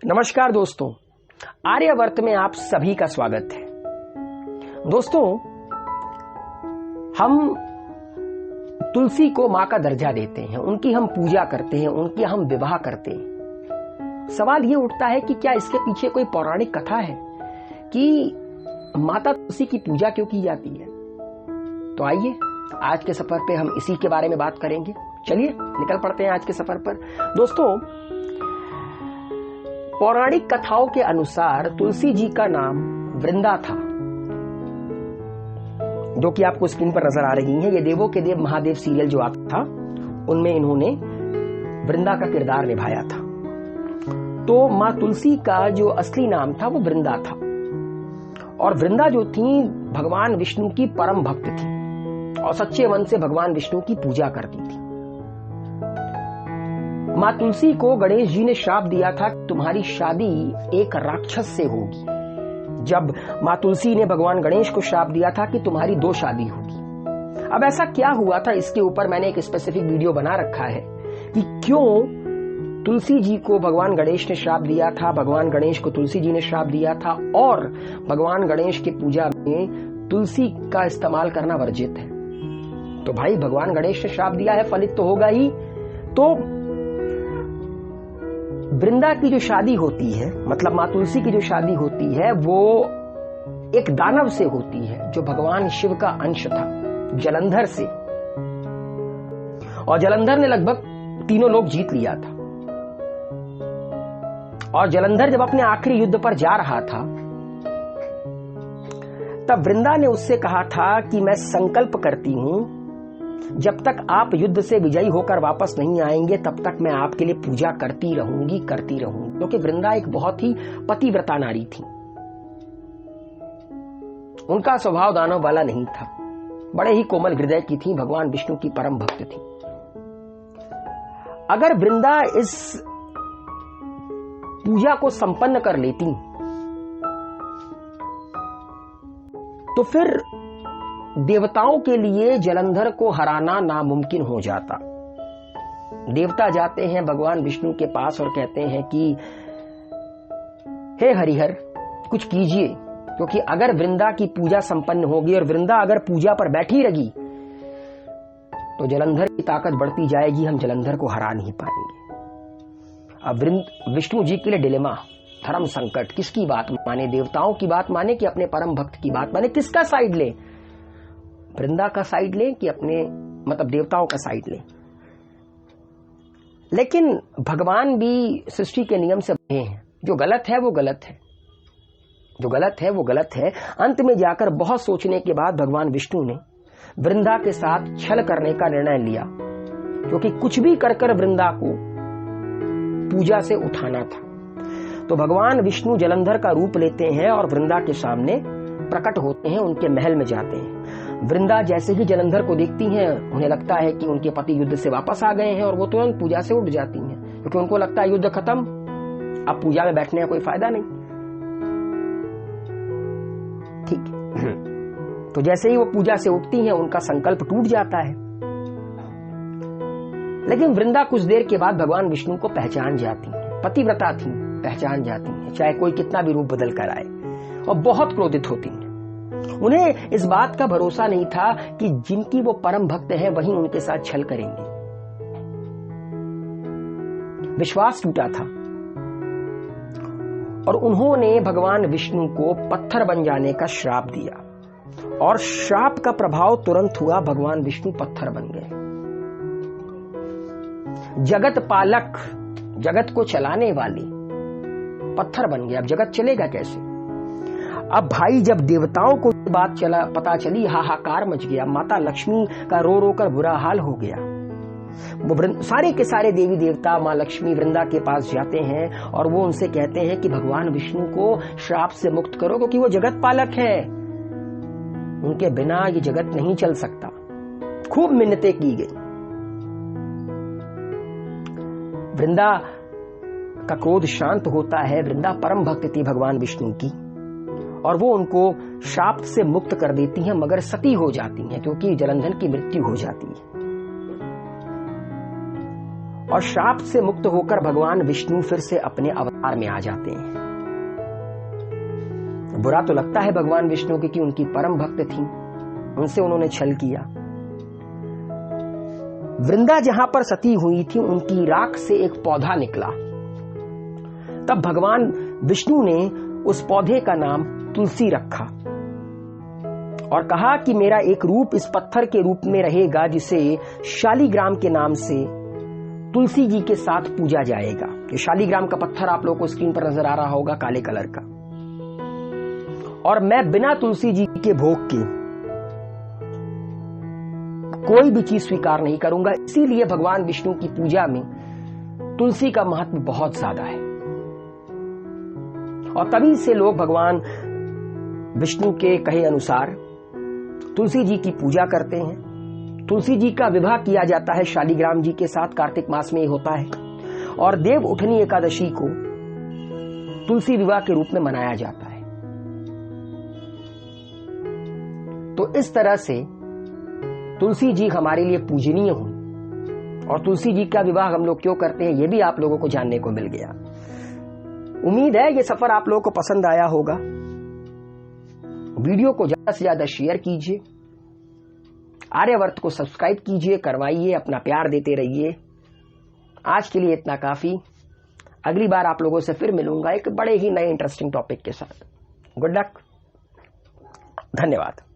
नमस्कार दोस्तों, आर्यवर्त में आप सभी का स्वागत है। दोस्तों, हम तुलसी को मां का दर्जा देते हैं, उनकी हम पूजा करते हैं, उनकी हम विवाह करते हैं। सवाल ये उठता है कि क्या इसके पीछे कोई पौराणिक कथा है कि माता तुलसी की पूजा क्यों की जाती है? तो आइए आज के सफर पे हम इसी के बारे में बात करेंगे। चलिए निकल पड़ते हैं आज के सफर पर। दोस्तों, पौराणिक कथाओं के अनुसार तुलसी जी का नाम वृंदा था, जो कि आपको स्क्रीन पर नजर आ रही हैं। ये देवों के देव महादेव सीरियल जो आता था, उनमें इन्होंने वृंदा का किरदार निभाया था। तो मां तुलसी का जो असली नाम था वो वृंदा था, और वृंदा जो थी भगवान विष्णु की परम भक्त थी और सच्चे मन से भगवान विष्णु की पूजा करती थी। मां तुलसी को गणेश जी ने श्राप दिया था कि तुम्हारी शादी एक राक्षस से होगी। जब मां तुलसी ने भगवान गणेश को श्राप दिया था कि तुम्हारी 2 शादी होगी। अब ऐसा क्या हुआ था, इसके ऊपर मैंने एक स्पेसिफिक वीडियो बना रखा है कि क्यों तुलसी जी को भगवान गणेश ने श्राप दिया था, भगवान गणेश को तुलसी जी ने श्राप दिया था, और भगवान गणेश की पूजा में तुलसी का इस्तेमाल करना वर्जित है। तो भाई, भगवान गणेश ने श्राप दिया है, फलित तो होगा ही। तो वृंदा की जो शादी होती है, मतलब मां तुलसी की जो शादी होती है, वो एक दानव से होती है जो भगवान शिव का अंश था, जलंधर से। और जलंधर ने लगभग 3 लोक जीत लिया था। और जलंधर जब अपने आखिरी युद्ध पर जा रहा था, तब वृंदा ने उससे कहा था कि मैं संकल्प करती हूं, जब तक आप युद्ध से विजयी होकर वापस नहीं आएंगे तब तक मैं आपके लिए पूजा करती रहूंगी। क्योंकि वृंदा एक बहुत ही पतिव्रता नारी थी। उनका स्वभाव दानव वाला नहीं था, बड़े ही कोमल हृदय की थी, भगवान विष्णु की परम भक्त थी। अगर वृंदा इस पूजा को संपन्न कर लेती तो फिर देवताओं के लिए जलंधर को हराना नामुमकिन हो जाता। देवता जाते हैं भगवान विष्णु के पास और कहते हैं कि हे हरिहर, कुछ कीजिए, क्योंकि अगर वृंदा की पूजा संपन्न होगी और वृंदा अगर पूजा पर बैठी रही तो जलंधर की ताकत बढ़ती जाएगी, हम जलंधर को हरा नहीं पाएंगे। अब विष्णु जी के लिए डिलेमा, धर्म संकट, किसकी बात माने, देवताओं की बात माने कि अपने परम भक्त की बात माने, किसका साइड ले? वृंदा का साइड ले कि अपने मतलब देवताओं का साइड ले? लेकिन भगवान भी सृष्टि के नियम से बने हैं, जो गलत है वो गलत है, जो गलत है वो गलत है। अंत में जाकर बहुत सोचने के बाद भगवान विष्णु ने वृंदा के साथ छल करने का निर्णय लिया, क्योंकि कुछ भी कर वृंदा को पूजा से उठाना था। तो भगवान विष्णु जलंधर का रूप लेते हैं और वृंदा के सामने प्रकट होते हैं, उनके महल में जाते हैं। वृंदा जैसे ही जलंधर को देखती हैं, उन्हें लगता है कि उनके पति युद्ध से वापस आ गए हैं, और वो तुरंत पूजा से उठ जाती हैं, क्योंकि उनको लगता है युद्ध खत्म, अब पूजा में बैठने का कोई फायदा नहीं। ठीक है। तो जैसे ही वो पूजा से उठती हैं, उनका संकल्प टूट जाता है। लेकिन वृंदा कुछ देर के बाद भगवान विष्णु को पहचान जाती है, पतिव्रता थी, पहचान जाती है, चाहे कोई कितना भी रूप बदल कर आए, और बहुत क्रोधित होती हैं। उन्हें इस बात का भरोसा नहीं था कि जिनकी वो परम भक्त है वही उनके साथ छल करेंगे। विश्वास टूटा था और उन्होंने भगवान विष्णु को पत्थर बन जाने का श्राप दिया, और श्राप का प्रभाव तुरंत हुआ, भगवान विष्णु पत्थर बन गए। जगत पालक, जगत को चलाने वाले पत्थर बन गए। अब जगत चलेगा कैसे? अब भाई, जब देवताओं को बात पता चली, हाहाकार मच गया, माता लक्ष्मी का रो रो कर बुरा हाल हो गया। वो सारे के सारे देवी देवता मां लक्ष्मी वृंदा के पास जाते हैं और वो उनसे कहते हैं कि भगवान विष्णु को श्राप से मुक्त करो, क्योंकि वो जगत पालक है, उनके बिना ये जगत नहीं चल सकता। खूब मिन्नतें की गई। वृंदा का क्रोध शांत होता है। वृंदा परम भक्त थी भगवान विष्णु की, और वो उनको शाप से मुक्त कर देती हैं, मगर सती हो जाती हैं, क्योंकि जलंधर की मृत्यु हो जाती है। और श्राप से मुक्त होकर भगवान विष्णु फिर से अपने अवतार में आ जाते हैं। बुरा तो लगता है भगवान विष्णु की कि उनकी परम भक्त थी, उनसे उन्होंने छल किया। वृंदा जहां पर सती हुई थी, उनकी राख से एक पौधा निकला। तब भगवान विष्णु ने उस पौधे का नाम तुलसी रखा और कहा कि मेरा एक रूप इस पत्थर के रूप में रहेगा, जिसे शालिग्राम के नाम से तुलसी जी के साथ पूजा जाएगा। ये शालिग्राम का पत्थर आप लोगों को स्क्रीन पर नजर आ रहा होगा, काले कलर का। और मैं बिना तुलसी जी के भोग के कोई भी चीज स्वीकार नहीं करूंगा। इसीलिए भगवान विष्णु की पूजा में तुलसी का महत्व बहुत ज्यादा है और तभी से लोग भगवान विष्णु के कहे अनुसार तुलसी जी की पूजा करते हैं। तुलसी जी का विवाह किया जाता है शालिग्राम जी के साथ, कार्तिक मास में ये होता है। और देव उठनी एकादशी को तुलसी विवाह के रूप में मनाया जाता है। तो इस तरह से तुलसी जी हमारे लिए पूजनीय हुई और तुलसी जी का विवाह हम लोग क्यों करते हैं, ये भी आप लोगों को जानने को मिल गया। उम्मीद है ये सफर आप लोगों को पसंद आया होगा। वीडियो को ज्यादा से ज्यादा शेयर कीजिए, आर्यवर्त को सब्सक्राइब कीजिए, करवाइए, अपना प्यार देते रहिए। आज के लिए इतना काफी। अगली बार आप लोगों से फिर मिलूंगा एक बड़े ही नए इंटरेस्टिंग टॉपिक के साथ। गुड लक, धन्यवाद।